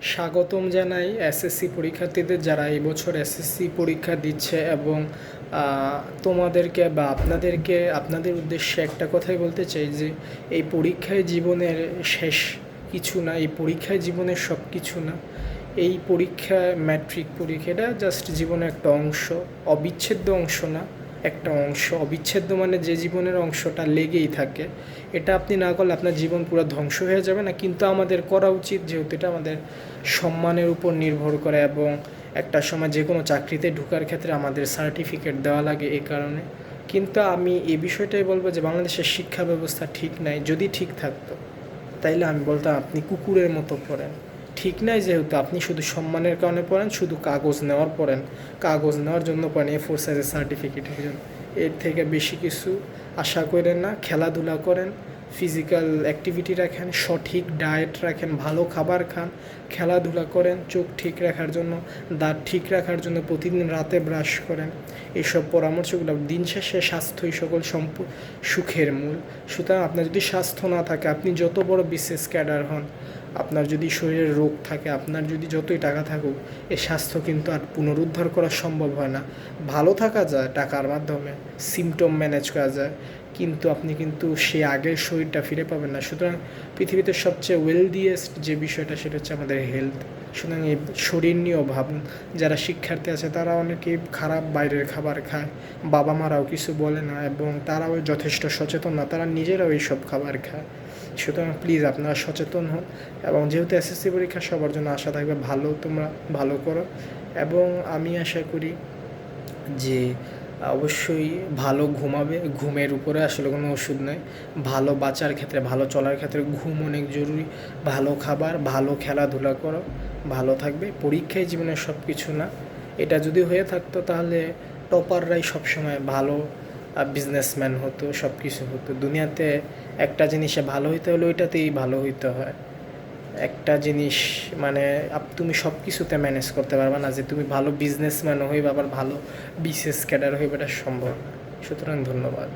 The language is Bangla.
স্বাগতম জানাই এসএসসি পরীক্ষার্থীদের যারা এই বছর এসএসসি পরীক্ষা দিচ্ছে এবং তোমাদেরকে বা আপনাদেরকে আপনাদের উদ্দেশ্যে একটা কথাই বলতে চাই যে এই পরীক্ষায় জীবনের শেষ কিছু না, এই পরীক্ষায় জীবনের সব কিছু না। এই পরীক্ষা ম্যাট্রিক পরীক্ষা এটা জাস্ট জীবনের একটা অংশ, অবিচ্ছেদ্য অংশ না, একটা অংশ। অবিচ্ছেদ্য মানে যে জীবনের অংশটা লেগেই থাকে, এটা আপনি না করলে আপনার জীবন পুরো ধ্বংস হয়ে যাবে না, কিন্তু আমাদের করা উচিত, যেহেতু এটা আমাদের সম্মানের উপর নির্ভর করে এবং একটা সময় যে কোনো চাকরিতে ঢোকার ক্ষেত্রে আমাদের সার্টিফিকেট দেওয়া লাগে এই কারণে। কিন্তু আমি এই বিষয়টাই বলবো যে বাংলাদেশের শিক্ষা ব্যবস্থা ঠিক নাই। যদি ঠিক থাকতো তাইলে আমি বলতাম আপনি কুকুরের মতো পড়েন। ঠিক নাই যেহেতু আপনি শুধু সম্মানের কারণে পড়েন, শুধু কাগজ নেওয়ার পড়েন, কাগজ নেওয়ার জন্য পড়েন, A4 সাইজের সার্টিফিকেটের জন্য। এর থেকে বেশি কিছু আশা করেন না। খেলাধুলা করেন, ফিজিক্যাল অ্যাক্টিভিটি রাখেন, সঠিক ডায়েট রাখেন, ভালো খাবার খান, খেলাধুলা করেন, চোখ ঠিক রাখার জন্য, দাঁত ঠিক রাখার জন্য প্রতিদিন রাতে ব্রাশ করেন। এইসব পরামর্শগুলো, দিন শেষে স্বাস্থ্যই সকল সুখের মূল। সুতরাং আপনার যদি স্বাস্থ্য না থাকে, আপনি যত বড় বিসিএস ক্যাডার হন, আপনার যদি শরীরে রোগ থাকে, আপনার যদি যতই টাকা থাকুক, এই স্বাস্থ্য কিন্তু আর পুনরুদ্ধার করা সম্ভব হয় না। ভালো থাকা যায় টাকার মাধ্যমে, সিমটম ম্যানেজ করা যায়, কিন্তু আপনি কিন্তু সে আগের শরীরটা ফিরে পাবেন না। সুতরাং পৃথিবীতে সবচেয়ে ওয়েলদিয়েস্ট যে বিষয়টা, সেটা হচ্ছে আমাদের হেলথ। সুতরাং এই শরীর নিয়েও ভাবুন। যারা শিক্ষার্থী আছে তারা অনেকেই খারাপ বাইরের খাবার খায়, বাবা মারাও কিছু বলে না এবং তারাও যথেষ্ট সচেতন না, তারা নিজেরাও এইসব খাবার খায়। সুতরাং প্লিজ আপনারা সচেতন হন। এবং যেহেতু এসএসসি পরীক্ষা সবার জন্য আশা থাকবে ভালো, তোমরা ভালো করো। এবং আমি আশা করি যে অবশ্যই ভালো ঘুমাবে। ঘুমের উপরে আসলে কোনো ওষুধ নেই। ভালো বাঁচার ক্ষেত্রে, ভালো চলার ক্ষেত্রে ঘুম অনেক জরুরি। ভালো খাবার, ভালো খেলাধুলা করো, ভালো থাকবে। পরীক্ষায় জীবনের সব কিছু না। এটা যদি হয়ে থাকতো তাহলে টপাররাই সবসময় ভালো বিজনেসম্যান হতো, সব কিছু হতো। দুনিয়াতে একটা জিনিসে ভালো হইতে হলে ওইটাতেই ভালো হইতে হয়। একটা জিনিস মানে তুমি সব কিছুতে ম্যানেজ করতে পারবে না যে তুমি ভালো বিজনেসম্যানও হইবে আবার ভালো বিসিএস ক্যাডার হইবে, এটা সম্ভব না। সুতরাং ধন্যবাদ।